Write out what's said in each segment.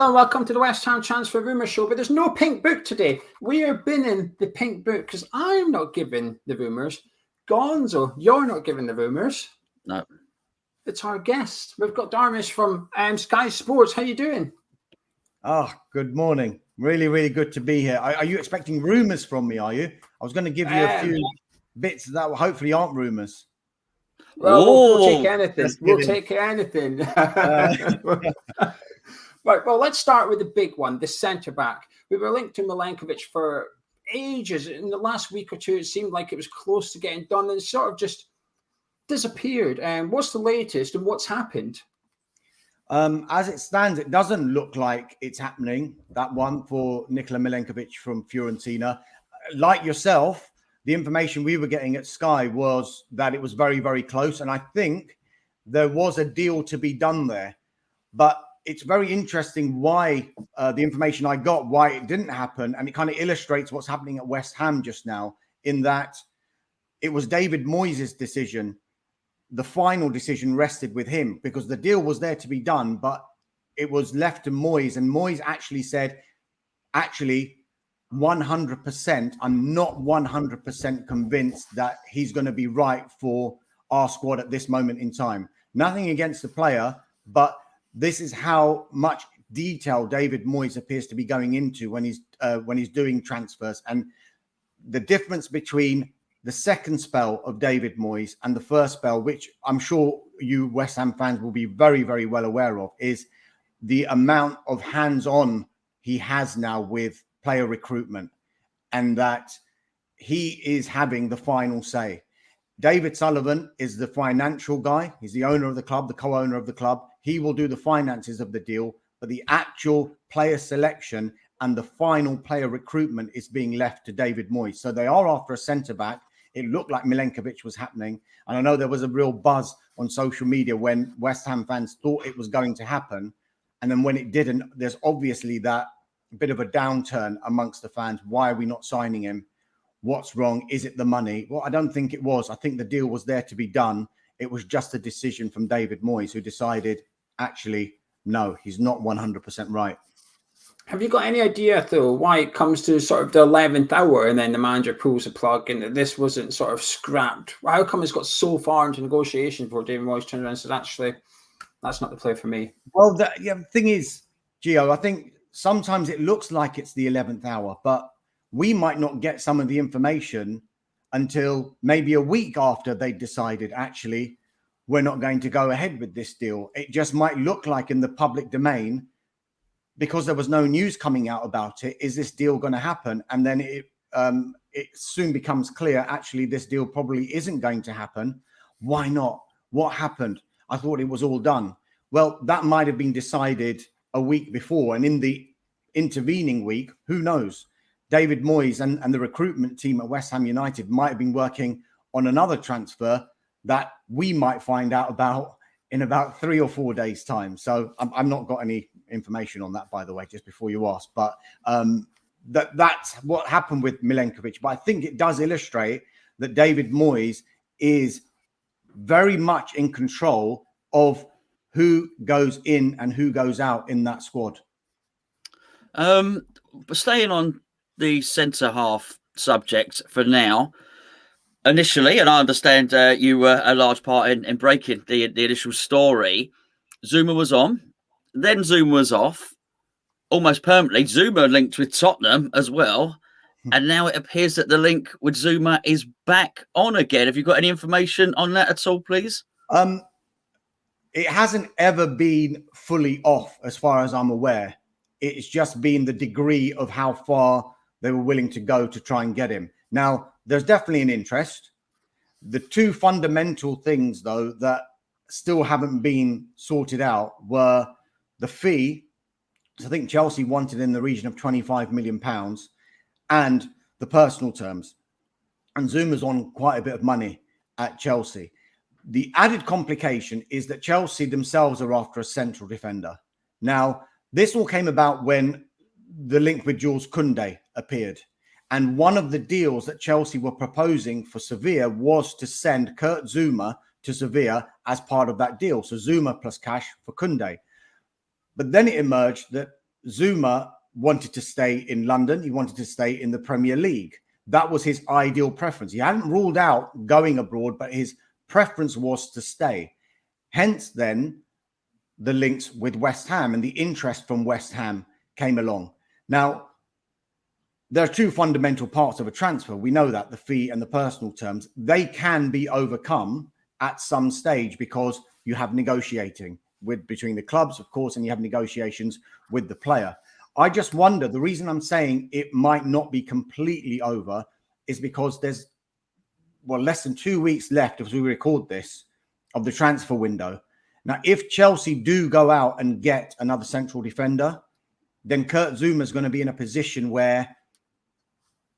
welcome to the West Ham Transfer Rumours Show, but there's no pink book today. We are binning the pink book because I'm not giving the rumours. Gonzo, you're not giving the rumours. No. It's our guest. We've got Dharmesh from Sky Sports. How you doing? Oh, good morning. Really, really good to be here. Are you expecting rumours from me, are you? I was going to give you a few bits that hopefully aren't rumours. Well, we'll take anything. We'll take anything. Right, well, let's start with the big one, the centre-back. We were linked to Milenkovic for ages. In the last week or two, it seemed like it was close to getting done and sort of just disappeared. What's the latest and what's happened? As it stands, it doesn't look like it's happening, that one for Nikola Milenkovic from Fiorentina. Like yourself, the information we were getting at Sky was that it was very, very close. And I think there was a deal to be done there. But it's very interesting why the information I got, why it didn't happen. And it kind of illustrates what's happening at West Ham just now, in that it was David Moyes' decision. The final decision rested with him because the deal was there to be done, but it was left to Moyes. And Moyes actually said, 100%, I'm not 100% convinced that he's going to be right for our squad at this moment in time. Nothing against the player, but this is how much detail David Moyes appears to be going into when he's doing transfers. And the difference between the second spell of David Moyes and the first spell, which I'm sure you West Ham fans will be very, very well aware of, is the amount of hands-on he has now with player recruitment, and that he is having the final say. David Sullivan is the financial guy. He's the owner of the club, the co-owner of the club. He will do the finances of the deal, but the actual player selection and the final player recruitment is being left to David Moyes. So they are after a centre-back. It looked like Milenkovic was happening. And I know there was a real buzz on social media when West Ham fans thought it was going to happen. And then when it didn't, there's obviously that bit of a downturn amongst the fans. Why are we not signing him? What's wrong? Is it the money? Well, I don't think it was. I think the deal was there to be done. It was just a decision from David Moyes, who decided, actually, no, he's not 100% right. Have you got any idea, though, why it comes to sort of the 11th hour and then the manager pulls the plug and this wasn't sort of scrapped? How come it's got so far into negotiations before David Moyes turned around and said, actually, that's not the play for me? Well, the thing is, Geo, I think sometimes it looks like it's the 11th hour, but we might not get some of the information until maybe a week after they decided, actually, we're not going to go ahead with this deal. It just might look like in the public domain, because there was no news coming out about it, is this deal going to happen? And then it soon becomes clear, actually, this deal probably isn't going to happen. Why not? What happened? I thought it was all done. Well, that might have been decided a week before. And in the intervening week, who knows? David Moyes and the recruitment team at West Ham United might have been working on another transfer that we might find out about in about 3 or 4 days' time. So I'm not got any information on that, by the way, just before you ask. But that's what happened with Milenkovic. But I think it does illustrate that David Moyes is very much in control of who goes in and who goes out in that squad. Staying on the centre-half subject for now, initially, and I understand you were a large part in breaking the initial story, Zouma was on, then Zouma was off, almost permanently. Zouma linked with Tottenham as well, and now it appears that the link with Zouma is back on again. Have you got any information on that at all, please? It hasn't ever been fully off, as far as I'm aware. It's just been the degree of how far they were willing to go to try and get him. Now, there's definitely an interest. The two fundamental things, though, that still haven't been sorted out were the fee. I think Chelsea wanted in the region of £25 million, and the personal terms. And Zouma's on quite a bit of money at Chelsea. The added complication is that Chelsea themselves are after a central defender. Now, this all came about when the link with Jules Koundé appeared. And one of the deals that Chelsea were proposing for Sevilla was to send Kurt Zouma to Sevilla as part of that deal. So Zouma plus cash for Koundé. But then it emerged that Zouma wanted to stay in London. He wanted to stay in the Premier League. That was his ideal preference. He hadn't ruled out going abroad, but his preference was to stay. Hence, then, the links with West Ham and the interest from West Ham came along. Now, there are two fundamental parts of a transfer. We know that, the fee and the personal terms. They can be overcome at some stage because you have negotiating between the clubs, of course, and you have negotiations with the player. I just wonder, the reason I'm saying it might not be completely over is because there's, less than 2 weeks left as we record this of the transfer window. Now, if Chelsea do go out and get another central defender, then Kurt Zouma is going to be in a position where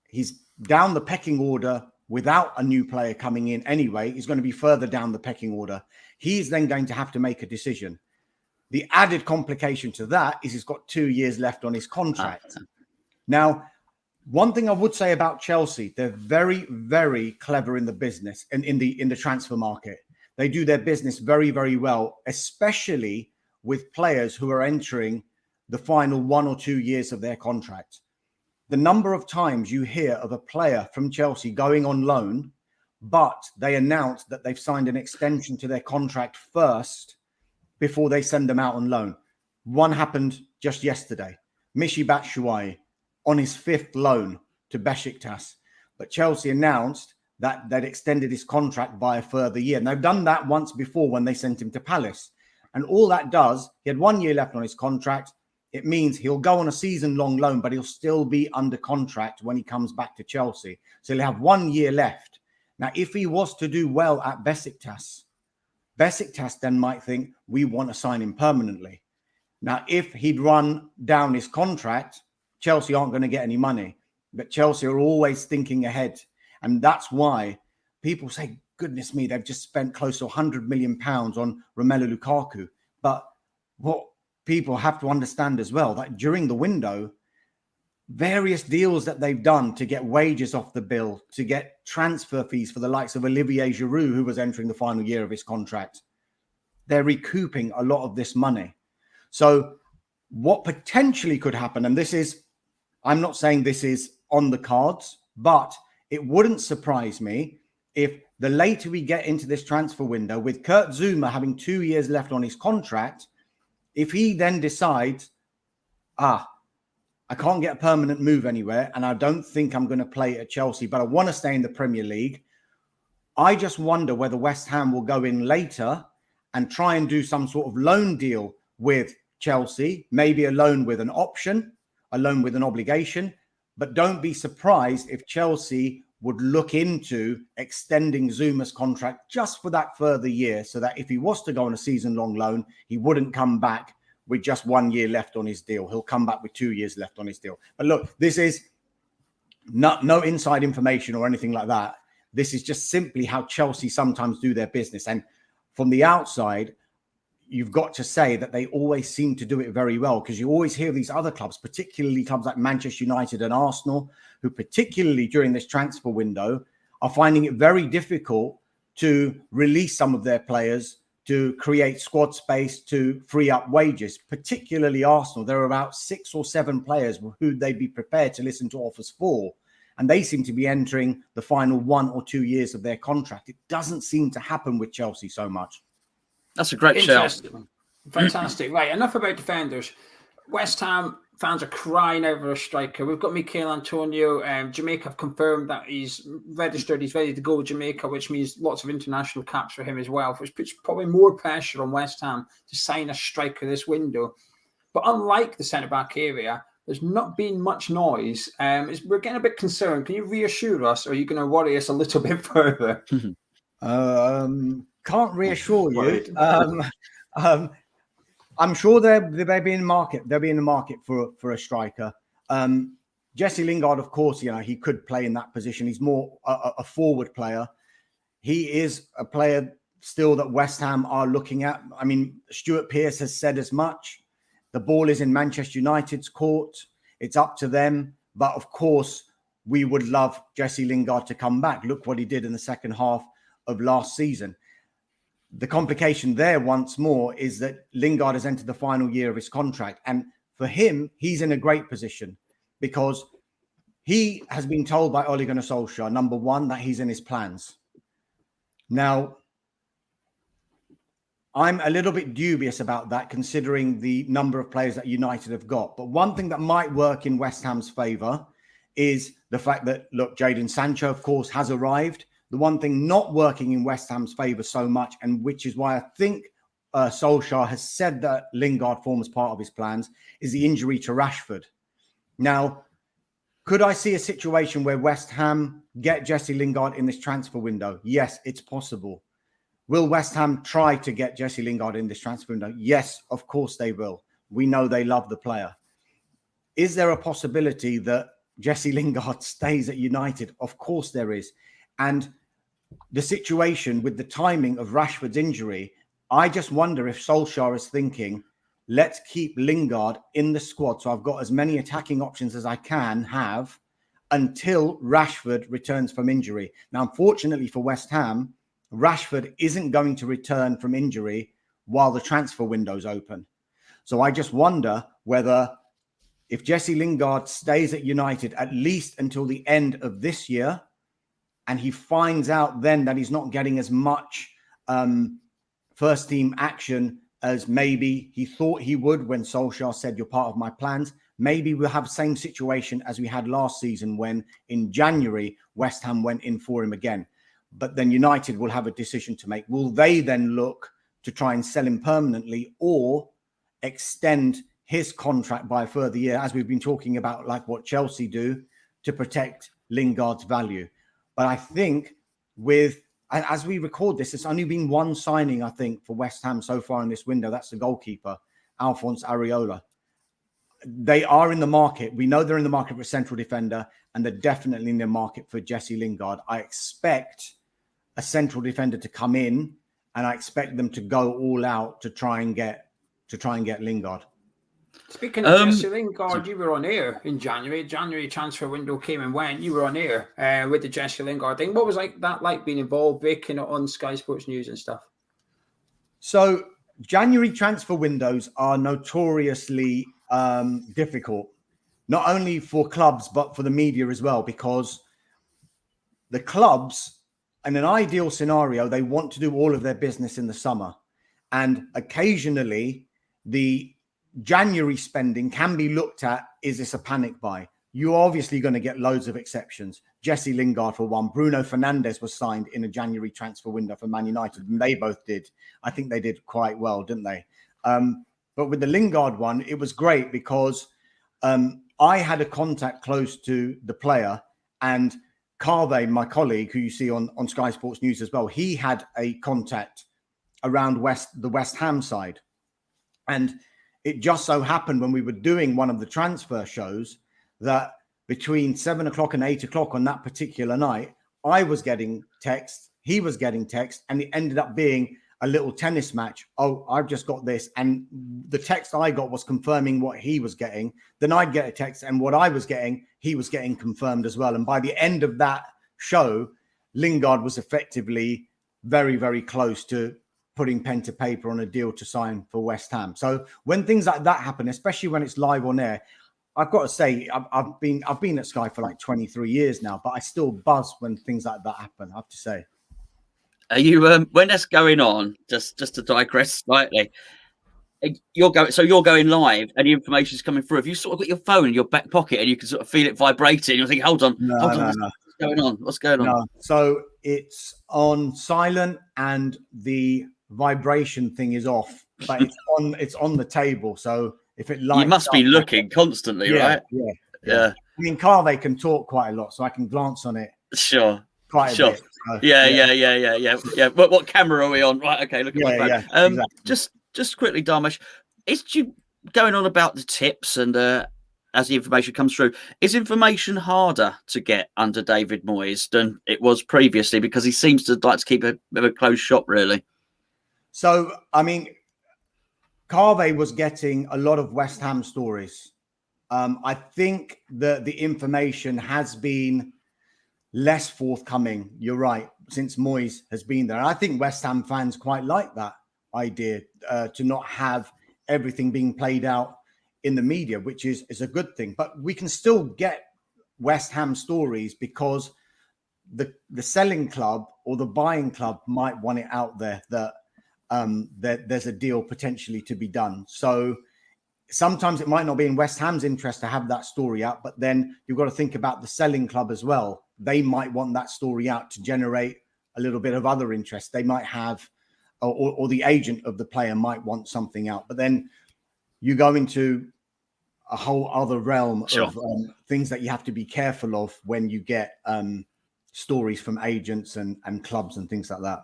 he's down the pecking order without a new player coming in anyway. He's going to be further down the pecking order. He's then going to have to make a decision. The added complication to that is he's got 2 years left on his contract. Now, one thing I would say about Chelsea, they're very, very clever in the business and in the transfer market. They do their business very, very well, especially with players who are entering the final 1 or 2 years of their contract. The number of times you hear of a player from Chelsea going on loan, but they announce that they've signed an extension to their contract first before they send them out on loan. One happened just yesterday. Michy Batshuayi on his 5th loan to Besiktas. But Chelsea announced that they'd extended his contract by a further year. And they've done that once before when they sent him to Palace. And all that does, he had 1 year left on his contract. It means he'll go on a season-long loan, but he'll still be under contract when he comes back to Chelsea. So he'll have 1 year left. Now, if he was to do well at Besiktas then might think, we want to sign him permanently. Now, if he'd run down his contract, Chelsea aren't going to get any money. But Chelsea are always thinking ahead. And that's why people say, goodness me, they've just spent close to £100 million on Romelu Lukaku. But what people have to understand as well, that during the window, various deals that they've done to get wages off the bill, to get transfer fees for the likes of Olivier Giroud, who was entering the final year of his contract, they're recouping a lot of this money. So what potentially could happen, and this is, I'm not saying this is on the cards, but it wouldn't surprise me if the later we get into this transfer window, with Kurt Zouma having 2 years left on his contract, if he then decides, I can't get a permanent move anywhere, and I don't think I'm going to play at Chelsea, but I want to stay in the Premier League. I just wonder whether West Ham will go in later and try and do some sort of loan deal with Chelsea, maybe a loan with an option, a loan with an obligation. But don't be surprised if Chelsea would look into extending Zouma's contract just for that further year, so that if he was to go on a season-long loan, he wouldn't come back with just 1 year left on his deal. He'll come back with 2 years left on his deal. But look, this is no inside information or anything like that. This is just simply how Chelsea sometimes do their business. And from the outside, you've got to say that they always seem to do it very well, because you always hear these other clubs, particularly clubs like Manchester United and Arsenal, who particularly during this transfer window are finding it very difficult to release some of their players, to create squad space, to free up wages, particularly Arsenal. There are about 6 or 7 players who they'd be prepared to listen to offers for. And they seem to be entering the final 1 or 2 years of their contract. It doesn't seem to happen with Chelsea so much. That's a great shout. Fantastic. Right, enough about defenders. West Ham fans are crying over a striker. We've got Mikel Antonio. Jamaica have confirmed that he's registered. He's ready to go to Jamaica, which means lots of international caps for him as well, which puts probably more pressure on West Ham to sign a striker this window. But unlike the centre-back area, there's not been much noise. We're getting a bit concerned. Can you reassure us, or are you going to worry us a little bit further? Can't reassure you. I'm sure they'll be in the market. They'll be in the market for a striker. Jesse Lingard, of course, he could play in that position. He's more a forward player. He is a player still that West Ham are looking at. I mean, Stuart Pearce has said as much. The ball is in Manchester United's court. It's up to them. But of course, we would love Jesse Lingard to come back. Look what he did in the second half of last season. The complication there, once more, is that Lingard has entered the final year of his contract. And for him, he's in a great position because he has been told by Ole Gunnar Solskjaer, number one, that he's in his plans. Now, I'm a little bit dubious about that, considering the number of players that United have got. But one thing that might work in West Ham's favour is the fact that, look, Jadon Sancho, of course, has arrived. The one thing not working in West Ham's favour so much, and which is why I think Solskjaer has said that Lingard forms part of his plans, is the injury to Rashford. Now, could I see a situation where West Ham get Jesse Lingard in this transfer window? Yes, it's possible. Will West Ham try to get Jesse Lingard in this transfer window? Yes, of course they will. We know they love the player. Is there a possibility that Jesse Lingard stays at United? Of course there is. And the situation with the timing of Rashford's injury, I just wonder if Solskjaer is thinking, let's keep Lingard in the squad so I've got as many attacking options as I can have until Rashford returns from injury. Now, unfortunately for West Ham, Rashford isn't going to return from injury while the transfer window's open. So I just wonder whether if Jesse Lingard stays at United at least until the end of this year, and he finds out then that he's not getting as much first team action as maybe he thought he would when Solskjaer said, you're part of my plans, maybe we'll have the same situation as we had last season when in January, West Ham went in for him again. But then United will have a decision to make. Will they then look to try and sell him permanently or extend his contract by a further year, as we've been talking about, like what Chelsea do, to protect Lingard's value? But I think as we record this, it's only been one signing, I think, for West Ham so far in this window. That's the goalkeeper, Alphonse Areola. They are in the market. We know they're in the market for a central defender, and they're definitely in the market for Jesse Lingard. I expect a central defender to come in, and I expect them to go all out to try and get Lingard. Speaking of Jesse Lingard, you were on air in January. January transfer window came and went. You were on air with the Jesse Lingard thing. What was that like being involved, breaking it on Sky Sports News and stuff? So January transfer windows are notoriously difficult, not only for clubs but for the media as well, because the clubs, in an ideal scenario, they want to do all of their business in the summer, and occasionally the January spending can be looked at, is this a panic buy? You're obviously going to get loads of exceptions. Jesse Lingard for one. Bruno Fernandes was signed in a January transfer window for Man United, and they both did. I think they did quite well, didn't they? But with the Lingard one, it was great because I had a contact close to the player, and Carve, my colleague, who you see on Sky Sports News as well, he had a contact around the West Ham side. And it just so happened when we were doing one of the transfer shows that between 7 o'clock and 8 o'clock on that particular night, I was getting text, he was getting text, and it ended up being a little tennis match. Oh, I've just got this. And the text I got was confirming what he was getting. Then I'd get a text, and what I was getting, he was getting confirmed as well. And by the end of that show, Lingard was effectively very, very close to putting pen to paper on a deal to sign for West Ham. So when things like that happen, especially when it's live on air, I've got to say, I've been at Sky for like 23 years now, but I still buzz when things like that happen, I have to say. Are you when that's going on, just to digress slightly, you're going live and the information's coming through. Have you sort of got your phone in your back pocket and you can sort of feel it vibrating? You're thinking, hold on, what's going on? What's going on? No. So it's on silent and the vibration thing is off, but it's on the table. So if it lights, you must be looking constantly, right? Yeah. I mean, Carve can talk quite a lot, so I can glance on it. Sure. Quite a bit. So, Yeah. What camera are we on? Right. Okay. Look at my phone. Exactly. Just quickly, Dharmesh, is you going on about the tips and as the information comes through, is information harder to get under David Moyes than it was previously, because he seems to like to keep a bit of a closed shop, really? So, I mean, Carve was getting a lot of West Ham stories. I think the information has been less forthcoming. You're right, since Moyes has been there. And I think West Ham fans quite like that idea, to not have everything being played out in the media, which is a good thing. But we can still get West Ham stories because the selling club or the buying club might want it out there that there's a deal potentially to be done. So sometimes it might not be in West Ham's interest to have that story out, but then you've got to think about the selling club as well. They might want that story out to generate a little bit of other interest. They might have, or the agent of the player might want something out. But then you go into a whole other realm of things that you have to be careful of when you get stories from agents and clubs and things like that.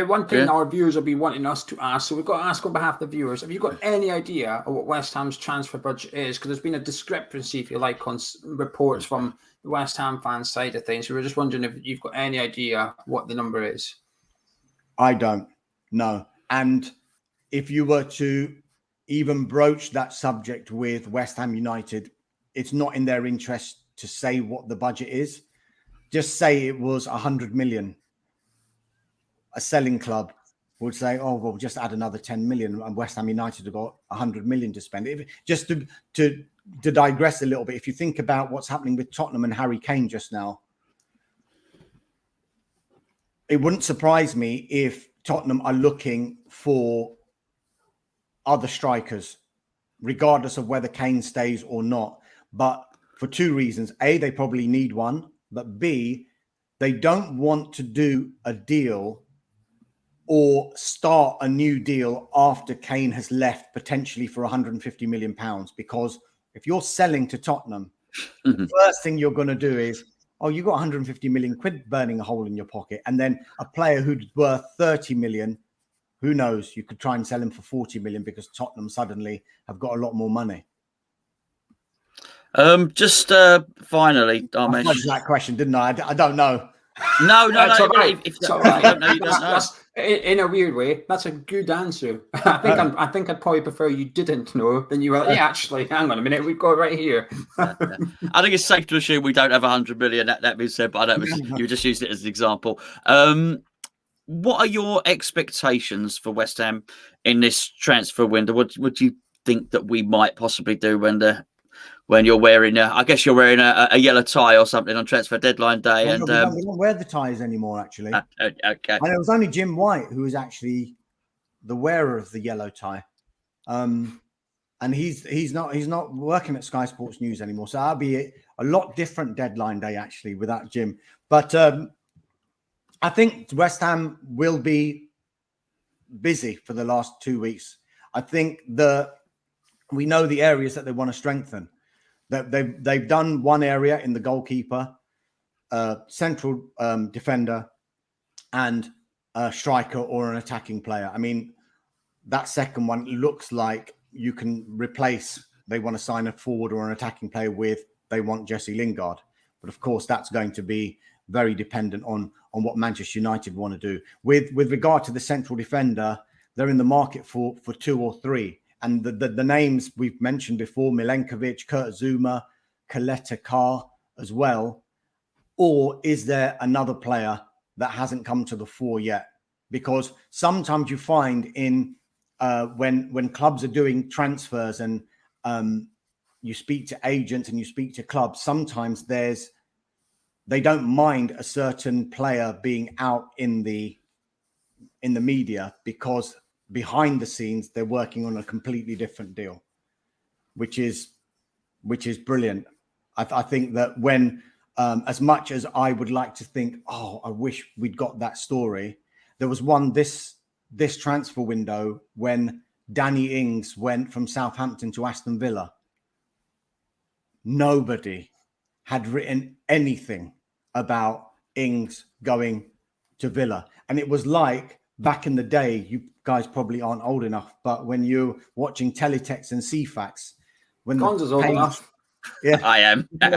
One thing our viewers will be wanting us to ask, so we've got to ask on behalf of the viewers, have you got any idea of what West Ham's transfer budget is? Because there's been a discrepancy, if you like, on reports from the West Ham fan side of things. So we're just wondering if you've got any idea what the number is. I don't know. And if you were to even broach that subject with West Ham United, it's not in their interest to say what the budget is. Just say it was 100 million. A selling club would say, oh, well, just add another 10 million and West Ham United have got 100 million to spend. Just to digress a little bit, if you think about what's happening with Tottenham and Harry Kane just now, it wouldn't surprise me if Tottenham are looking for other strikers, regardless of whether Kane stays or not. But for two reasons. A, they probably need one. But B, they don't want to do a deal or start a new deal after Kane has left, potentially for 150 million pounds. Because if you're selling to Tottenham, the first thing you're going to do is, oh, you got 150 million quid burning a hole in your pocket. And then a player who's worth 30 million, who knows, you could try and sell him for 40 million because Tottenham suddenly have got a lot more money. Just finally, Dharmesh. I answered that question, didn't I? I don't know. No. Right. If you don't know, you don't know. In a weird way, that's a good answer. I think I'd probably prefer you didn't know than you were like, yeah, actually, hang on a minute, we've got it right here. I think it's safe to assume we don't have 100 million. That being said, but I don't. You just used it as an example. What are your expectations for West Ham in this transfer window? What would you think that we might possibly do when you're wearing I guess you're wearing a yellow tie or something on transfer deadline day? Well, and we don't wear the ties anymore, actually. Okay. And it was only Jim White who was actually the wearer of the yellow tie. And he's not working at Sky Sports News anymore. So that'll be a lot different deadline day, actually, without Jim. But I think West Ham will be busy for the last 2 weeks. I think we know the areas that they want to strengthen. That they've done one area in the goalkeeper, central defender, and a striker or an attacking player. I mean, that second one looks like you can replace. They want to sign a forward or an attacking player with. They want Jesse Lingard, but of course that's going to be very dependent on what Manchester United want to do. With regard to the central defender, they're in the market for 2 or 3. And the names we've mentioned before, Milenkovic, Kurt Zouma, Coletta Carr as well. Or is there another player that hasn't come to the fore yet? Because sometimes you find when clubs are doing transfers and you speak to agents and you speak to clubs, sometimes they don't mind a certain player being out in the media because behind the scenes they're working on a completely different deal, which is brilliant. I think that when as much as I would like to think, oh, I wish we'd got that story, there was one this transfer window when Danny Ings went from Southampton to Aston Villa. Nobody had written anything about Ings going to Villa. And it was like back in the day, you guys probably aren't old enough, but when you're watching teletext and CFAX, when Gonzo's old enough. Yeah, I am. When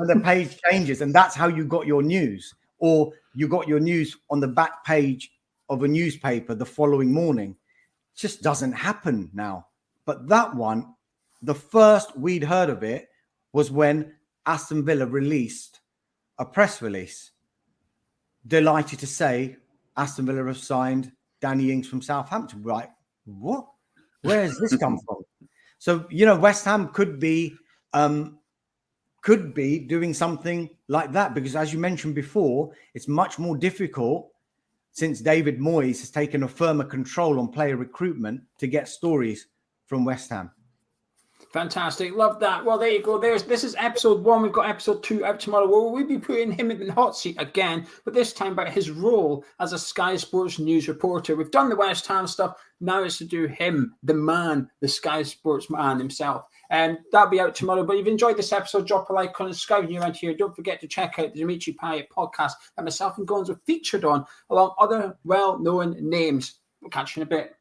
the page changes, and that's how you got your news, or you got your news on the back page of a newspaper the following morning. It just doesn't happen now. But that one, the first we'd heard of it was when Aston Villa released a press release. Delighted to say Aston Villa have signed Danny Ings from Southampton. Right? What? Where has this come from? So, West Ham could be doing something like that, because as you mentioned before, it's much more difficult since David Moyes has taken a firmer control on player recruitment to get stories from West Ham. Fantastic. Love that. Well, there you go. This is episode 1. We've got episode 2 out tomorrow. We'll be putting him in the hot seat again, but this time about his role as a Sky Sports news reporter. We've done the West Ham stuff. Now it's to do him, the man, the Sky Sports man himself. And that'll be out tomorrow. But if you've enjoyed this episode, drop a like on Sky when you're around here. Don't forget to check out the Dimitri Payet podcast that myself and Gonzo featured on, along other well-known names. We'll catch you in a bit.